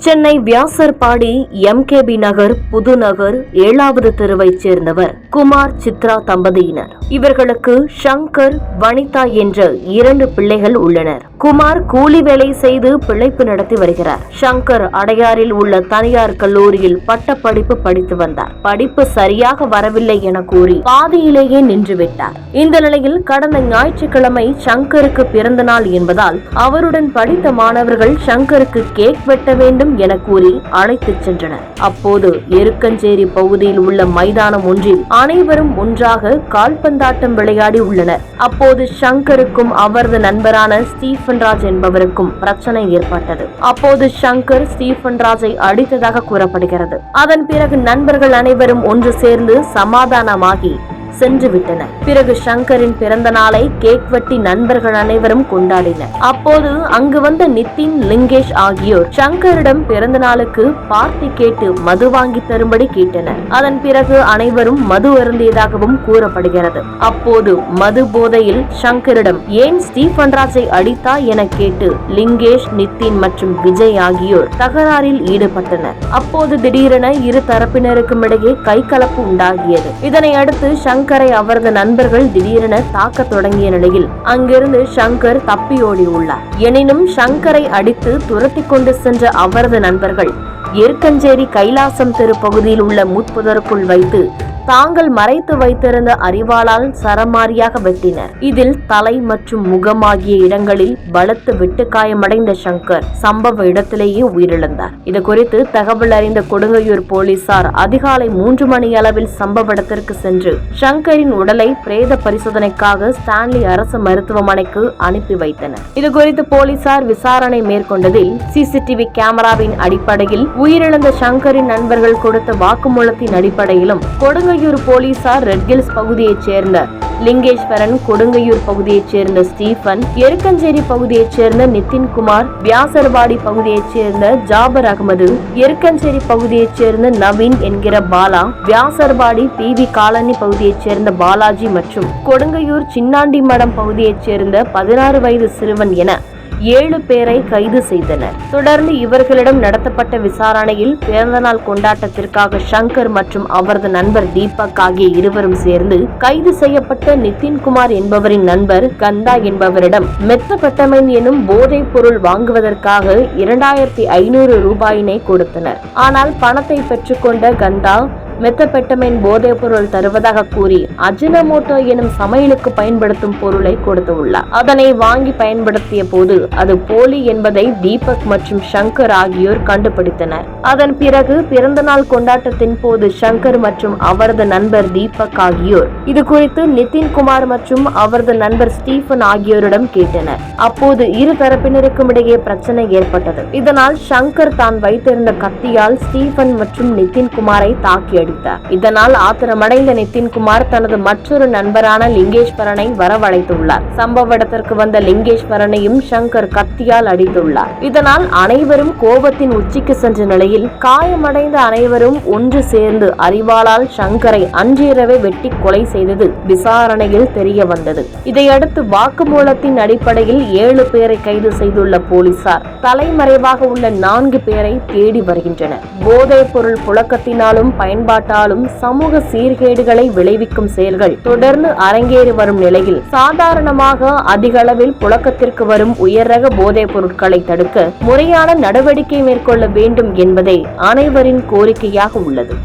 Chennai Vyasarpadi MKB நகர் புதுநகர் 7வது தெருவைச் சேர்ந்தவர் குமார் சித்ரா தம்பதியினர். இவர்களுக்கு சங்கர், வனிதா என்ற 2 பிள்ளைகள் உள்ளனர். குமார் கூலி வேலை செய்து பிழைப்பு நடத்தி வருகிறார். சங்கர் அடையாறில் உள்ள தனியார் கல்லூரியில் பட்டப்படிப்பு படித்து வந்தார். படிப்பு சரியாக வரவில்லை என கூறி பாதியிலேயே நின்றுவிட்டார். இந்த நிலையில் கடந்த ஞாயிற்றுக்கிழமை சங்கருக்கு பிறந்த நாள் என்பதால் அவருடன் படித்த மாணவர்கள் சங்கருக்கு கேக் வெட்ட வேண்டும் என கூறி அழைத்துச் சென்றனர். அப்போது எருக்கஞ்சேரி பகுதியில் உள்ள மைதானம் ஒன்றில் அனைவரும் ஒன்றாக கால்பந்தாட்டம் விளையாடி உள்ளனர். அப்போது சங்கருக்கும் அவரது நண்பரான ஸ்டீபன் ராஜ் என்பவருக்கும் பிரச்சனை ஏற்பட்டது. அப்போது சங்கர் ஸ்டீபன் ராஜை அடித்ததாக கூறப்படுகிறது. அதன் பிறகு நண்பர்கள் அனைவரும் ஒன்று சேர்ந்து சமாதானமாகி சென்று விட்டனர். பிறகு சங்கரின் பிறந்த நாளை கேக் வெட்டி நண்பர்கள் அனைவரும் கொண்டாடினர். அப்போது அங்கு வந்த நிதின், லிங்கேஷ் ஆகியோர் சங்கரிடம் பிறந்த நாளுக்கு பார்ட்டி கேட்டு மது வாங்கி தரும்படி கேட்டனர். அதன் பிறகு அனைவரும் மது அருந்தியதாகவும் கூறப்படுகிறது. அப்போது மது போதையில் சங்கரிடம் ஏன் ஸ்டீபன் ராஜை அடித்தா என கேட்டு லிங்கேஷ், நிதின் மற்றும் விஜய் ஆகியோர் தகராறில் ஈடுபட்டனர். அப்போது திடீரென இரு தரப்பினருக்கும் இடையே கைகலப்பு உண்டாகியது. இதனை அடுத்து சங்கரை அவரது நண்பர்கள் திடீரென தாக்க தொடங்கிய நிலையில் அங்கிருந்து சங்கர் தப்பியோடி உள்ளார். எனினும் சங்கரை அடித்து துரத்தி கொண்டு சென்ற அவரது நண்பர்கள் எருக்கஞ்சேரி கைலாசம் தெரு பகுதியில் உள்ள முட்புதருக்குள் வைத்து தாங்கள் மறைத்து வைத்திருந்த அரிவாளால் சரமாரியாக வெட்டினர். இதில் தலை மற்றும் முகம் ஆகிய இடங்களில் பலத்த வெட்டுக்காயமடைந்த சங்கர் சம்பவ இடத்திலேயே உயிரிழந்தார். இது குறித்து தகவல் அறிந்த கொடுங்கையூர் போலீசார் அதிகாலை 3 மணி அளவில் சம்பவ இடத்திற்கு சென்று சங்கரின் உடலை பிரேத பரிசோதனைக்காக ஸ்டான்லி அரசு மருத்துவமனைக்கு அனுப்பி வைத்தனர். இது குறித்து போலீசார் விசாரணை மேற்கொண்டதில் CCTV கேமராவின் அடிப்படையில் உயிரிழந்த சங்கரின் நண்பர்கள் கொடுத்த வாக்குமூலத்தின் அடிப்படையிலும் கொடுங்கையூர் போலீசார் ரெட்கில்ஸ் பகுதியைச் சேர்ந்த லிங்கேஸ்வரன், கொடுங்கையூர் பகுதியைச் சேர்ந்த ஸ்டீபன், எருக்கஞ்சேரி பகுதியைச் சேர்ந்த நிதின்குமார், வியாசர்பாடி பகுதியைச் சேர்ந்த ஜாபர் அகமது, எருக்கஞ்சேரி பகுதியைச் சேர்ந்த நவீன் என்கிற பாலா, வியாசர்பாடி PV காலனி பகுதியைச் சேர்ந்த பாலாஜி மற்றும் கொடுங்கையூர் சின்னாண்டி மடம் பகுதியைச் சேர்ந்த 16 வயது சிறுவன் என 7 பேரை கைது செய்தனர். தொடர்ந்து இவர்களிடம் நடத்தப்பட்ட விசாரணையில் பிறந்தநாள் கொண்டாட்டத்திற்காக சங்கர் மற்றும் அவரது நண்பர் தீபக் ஆகிய இருவரும் சேர்ந்து கைது செய்யப்பட்ட நிதின்குமார் என்பவரின் நண்பர் கந்தா என்பவரிடம் மெத்தபெட்டமைன் எனும் போதைப் பொருள் வாங்குவதற்காக 2500 ரூபாயினை கொடுத்தனர். ஆனால் பணத்தை பெற்றுக்கொண்ட கந்தா மெத்தபெட்டமைன் போதைப் பொருள் தருவதாக கூறி அஜினமோட்டோ எனும் சமையலுக்கு பயன்படுத்தும் பொருளை கொடுத்துள்ளார். அதனை வாங்கி பயன்படுத்திய போது அது போலி என்பதை தீபக் மற்றும் சங்கர் ஆகியோர் கண்டுபிடித்தனர். அதன் பிறகு பிறந்தநாள் கொண்டாட்டத்தின் போது சங்கர் மற்றும் அவரது நண்பர் தீபக் ஆகியோர் இது குறித்து நிதின்குமார் மற்றும் அவரது நண்பர் ஸ்டீபன் ஆகியோரிடம் கேட்டனர். அப்போது இரு தரப்பினருக்கும் இடையே பிரச்சனை ஏற்பட்டது. இதனால் சங்கர் தான் வைத்திருந்த கத்தியால் ஸ்டீபன் மற்றும் நிதின்குமாரை தாக்கி இதனால் ஆத்திரமடைந்த நிதின்குமார் தனது மற்றொரு நண்பரான லிங்கேஸ்வரனை வரவழைத்துள்ளார். சம்பவ இடத்திற்கு வந்த லிங்கேஸ்வரனையும் சங்கர் கத்தியால் அடித்துள்ளார். இதனால் அனைவரும் கோபத்தின் உச்சிக்கு சென்ற நிலையில் காயமடைந்த அனைவரும் ஒன்று சேர்ந்து அரிவாளால் சங்கரை அன்றிரவே வெட்டி கொலை செய்தது விசாரணையில் தெரிய வந்தது. இதையடுத்து வாக்குமூலத்தின் அடிப்படையில் 7 பேரை கைது செய்துள்ள போலீசார் தலைமறைவாக உள்ள 4 பேரை தேடி வருகின்றனர். போதைப் பொருள் புழக்கத்தினாலும் பயன்பாட்டாலும் சமூக சீர்கேடுகளை விளைவிக்கும் செயல்கள் தொடர்ந்து அரங்கேறி வரும் நிலையில் சாதாரணமாக அதிக அளவில் புழக்கத்திற்கு வரும் உயர் ரக போதைப் பொருட்களை தடுக்க முறையான நடவடிக்கை மேற்கொள்ள வேண்டும் என்பதே அனைவரின் கோரிக்கையாக உள்ளது.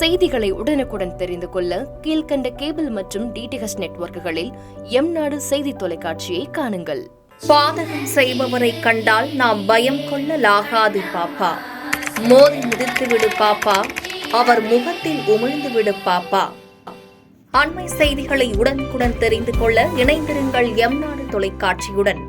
செய்திகளை உடனுக்குடன் தெரிந்து கொள்ள கீழ்கண்ட கேபிள் மற்றும் DTH நெட்வொர்க்குகளில் எம்நாடு செய்தி தொலைக்காட்சியை காணுங்கள். பாதகம் செய்பவரை கண்டால் நாம் பயம் கொள்ளலாகாது பாப்பா. மோதி மிதித்துவிடு பாப்பா, அவர் முகத்தில் உமிழ்ந்துவிடு பாப்பா. அண்மை செய்திகளை உடனுக்குடன் தெரிந்து கொள்ள இணைந்திருங்கள் எம்நாடு தொலைக்காட்சியுடன்.